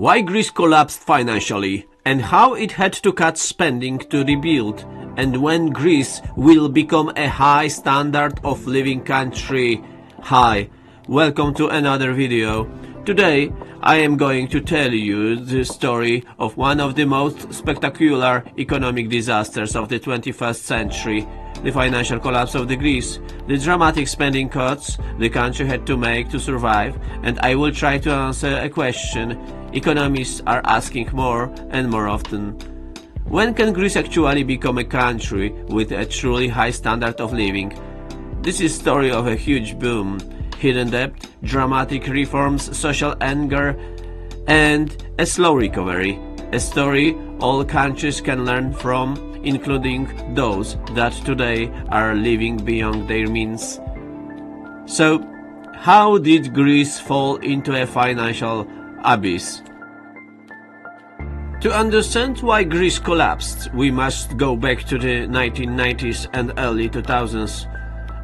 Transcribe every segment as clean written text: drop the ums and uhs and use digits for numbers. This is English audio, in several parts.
Why Greece collapsed financially and how it had to cut spending to rebuild, and when Greece will become a high standard of living country. Hi, welcome to another video. Today I am going to tell you the story of one of the most spectacular economic disasters of the 21st century, the financial collapse of the Greece, the dramatic spending cuts the country had to make to survive, and I will try to answer a question economists are asking more and more often. When can Greece actually become a country with a truly high standard of living? This is a story of a huge boom, hidden debt, dramatic reforms, social anger, and a slow recovery. A story all countries can learn from, including those that today are living beyond their means. So, how did Greece fall into a financial abyss? To understand why Greece collapsed, we must go back to the 1990s and early 2000s.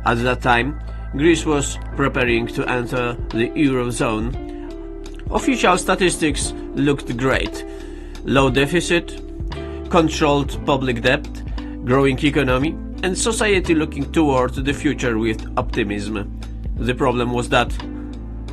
At that time, Greece was preparing to enter the Eurozone. Official statistics looked great. Low deficit, controlled public debt, growing economy, and society looking towards the future with optimism. The problem was that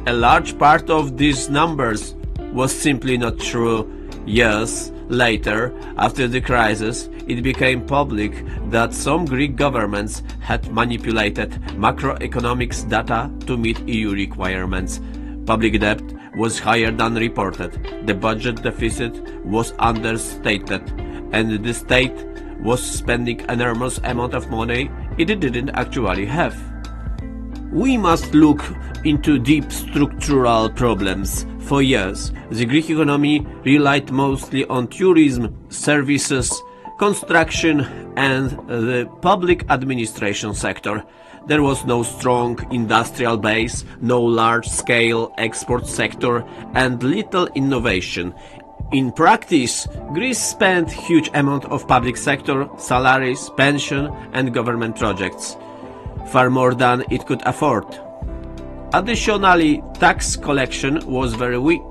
a large part of these numbers was simply not true. Years later, after the crisis, it became public that some Greek governments had manipulated macroeconomics data to meet EU requirements. Public debt was higher than reported, the budget deficit was understated, and the state was spending an enormous amount of money it didn't actually have. We must look into deep structural problems. For years, the Greek economy relied mostly on tourism, services, construction, and the public administration sector. There was no strong industrial base, no large-scale export sector, and little innovation. In practice, Greece spent huge amount of public sector, salaries, pension, and government projects, far more than it could afford. Additionally, tax collection was very weak.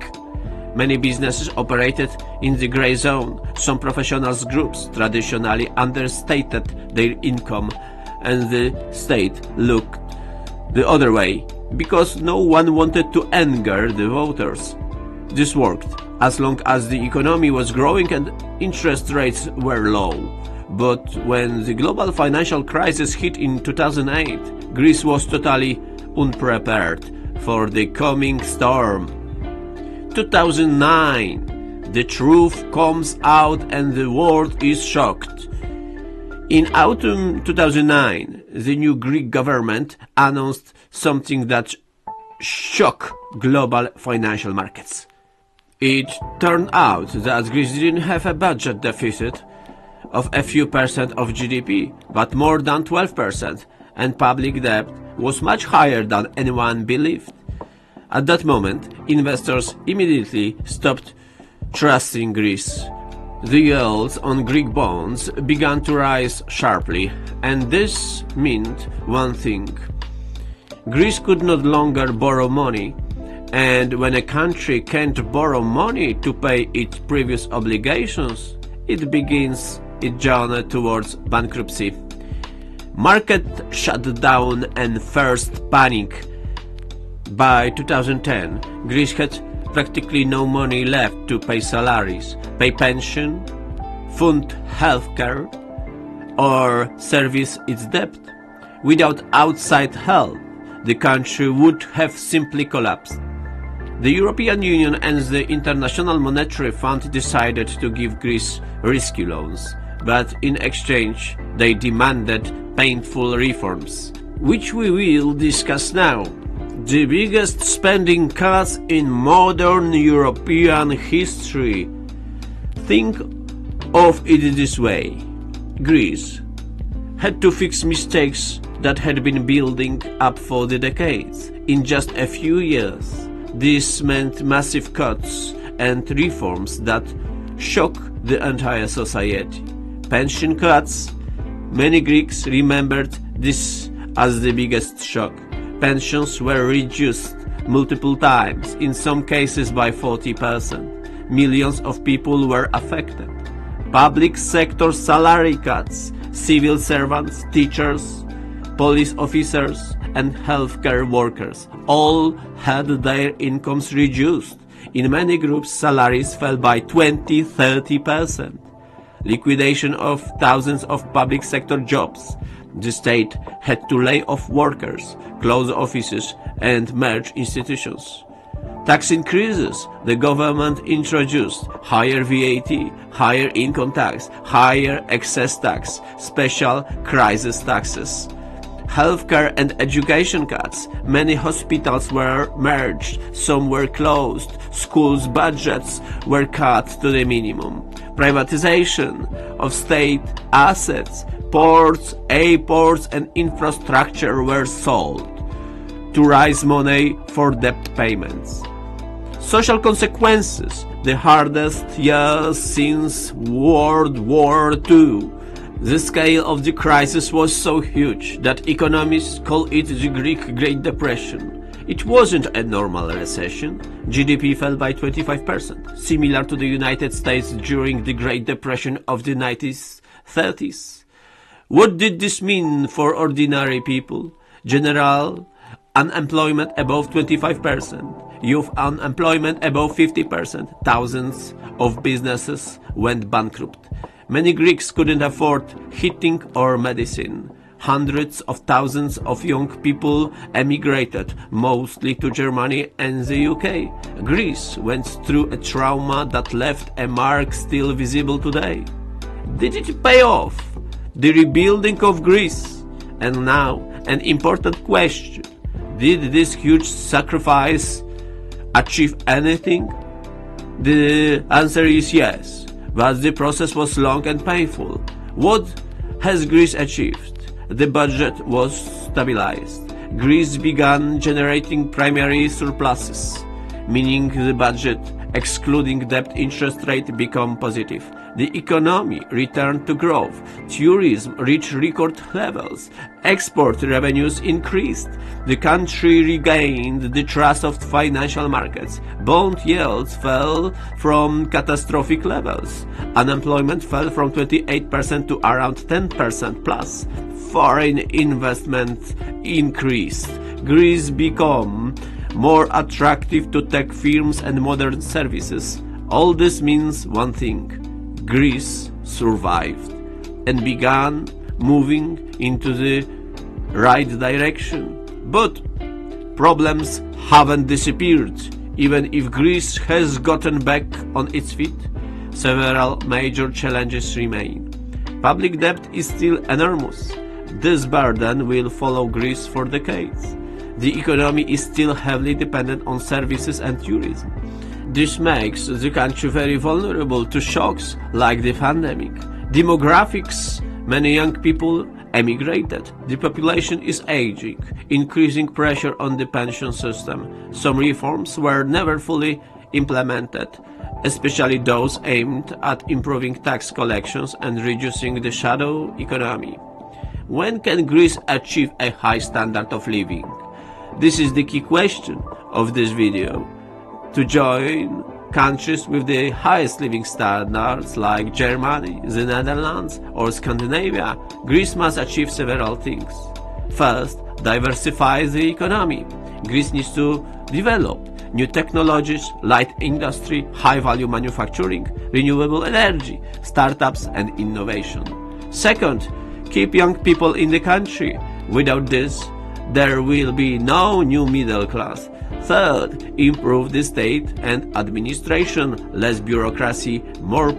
Many businesses operated in the grey zone. Some professionals groups traditionally understated their income, and the state looked the other way, because no one wanted to anger the voters. This worked as long as the economy was growing and interest rates were low. But when the global financial crisis hit in 2008, Greece was totally unprepared for the coming storm. 2009, the truth comes out and the world is shocked. In autumn 2009, the new Greek government announced something that shocked global financial markets. It turned out that Greece didn't have a budget deficit of a few percent of GDP, but more than 12%, and public debt was much higher than anyone believed. At that moment, investors immediately stopped trusting Greece. The yields on Greek bonds began to rise sharply, and this meant one thing. Greece could no longer borrow money, and when a country can't borrow money to pay its previous obligations, it begins its journey towards bankruptcy. Market shut down and first panic. By 2010, Greece had practically no money left to pay salaries, pay pension, fund healthcare, or service its debt. Without outside help, the country would have simply collapsed. The European Union and the International Monetary Fund decided to give Greece risky loans, but in exchange they demanded painful reforms, which we will discuss now. The biggest spending cuts in modern European history. Think of it this way. Greece had to fix mistakes that had been building up for the decades. In just a few years, this meant massive cuts and reforms that shook the entire society. Pension cuts. Many Greeks remembered this as the biggest shock. Pensions were reduced multiple times, in some cases by 40%. millions of people were affected. Public sector salary cuts, civil servants, teachers, police officers, and healthcare workers all had their incomes reduced. In many groups, salaries fell by 20–30%. Liquidation of thousands of public sector jobs. The state had to lay off workers, close offices, and merge institutions. Tax increases. The government introduced higher VAT, higher income tax, higher excess tax, special crisis taxes. Healthcare and education cuts. Many hospitals were merged, some were closed, schools' budgets were cut to the minimum. Privatization of state assets, ports, airports and infrastructure were sold to raise money for debt payments. Social consequences. The hardest years since World War II. The scale of the crisis was so huge that economists call it the Greek Great Depression. It wasn't a normal recession. GDP fell by 25%, similar to the United States during the Great Depression of the 1930s. What did this mean for ordinary people? General unemployment above 25%, youth unemployment above 50%, thousands of businesses went bankrupt. Many Greeks couldn't afford heating or medicine. Hundreds of thousands of young people emigrated, mostly to Germany and the UK. Greece went through a trauma that left a mark still visible today. Did it pay off? The rebuilding of Greece? And now, an important question. Did this huge sacrifice achieve anything? The answer is yes, but the process was long and painful. What has Greece achieved? The budget was stabilized. Greece began generating primary surpluses, meaning the budget, excluding debt interest rate, became positive. The economy returned to growth. Tourism reached record levels. Export revenues increased. The country regained the trust of financial markets. Bond yields fell from catastrophic levels. Unemployment fell from 28% to around 10% plus. Foreign investment increased. Greece became more attractive to tech firms and modern services. All this means one thing: Greece survived and began moving into the right direction. But problems haven't disappeared. Even if Greece has gotten back on its feet, several major challenges remain. Public debt is still enormous. This burden will follow Greece for decades. The economy is still heavily dependent on services and tourism. This makes the country very vulnerable to shocks like the pandemic. Demographics: many young people emigrated. The population is aging, increasing pressure on the pension system. Some reforms were never fully implemented, especially those aimed at improving tax collections and reducing the shadow economy. When can Greece achieve a high standard of living? This is the key question of this video. To join countries with the highest living standards like Germany, the Netherlands or Scandinavia, Greece must achieve several things. First, diversify the economy. Greece needs to develop new technologies, light industry, high-value manufacturing, renewable energy, startups and innovation. Second, keep young people in the country. Without this, there will be no new middle class. Third, improve the state and administration, less bureaucracy, more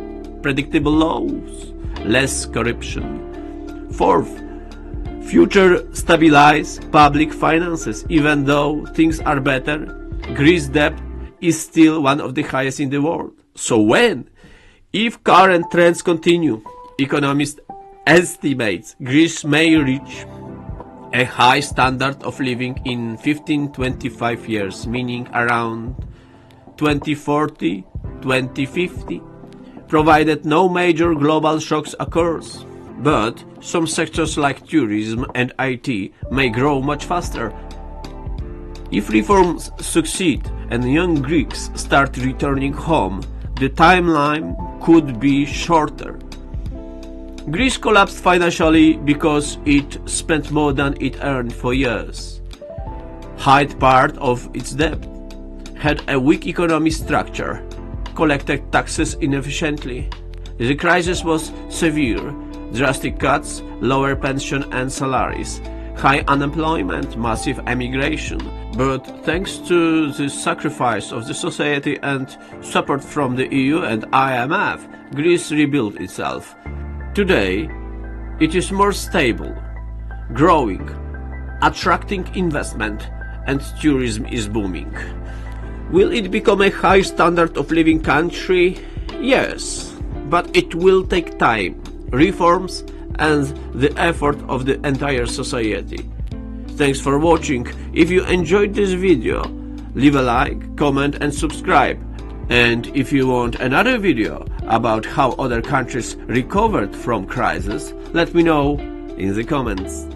predictable laws, less corruption. Fourth, future stabilize public finances. Even though things are better, Greece's debt is still one of the highest in the world. So when? If current trends continue, economists estimate Greece may reach a high standard of living in 15–25 years, meaning around 2040, 2050, provided no major global shocks occurs. But some sectors like tourism and IT may grow much faster. If reforms succeed and young Greeks start returning home, the timeline could be shorter. Greece collapsed financially because it spent more than it earned for years, hid part of its debt, had a weak economic structure, collected taxes inefficiently. The crisis was severe: drastic cuts, lower pension and salaries, high unemployment, massive emigration. But thanks to the sacrifice of the society and support from the EU and IMF, Greece rebuilt itself. Today, it is more stable, growing, attracting investment, and tourism is booming. Will it become a high standard of living country? Yes, but it will take time, reforms, and the effort of the entire society. Thanks for watching. If you enjoyed this video, leave a like, comment and subscribe. And if you want another video about how other countries recovered from crisis, let me know in the comments.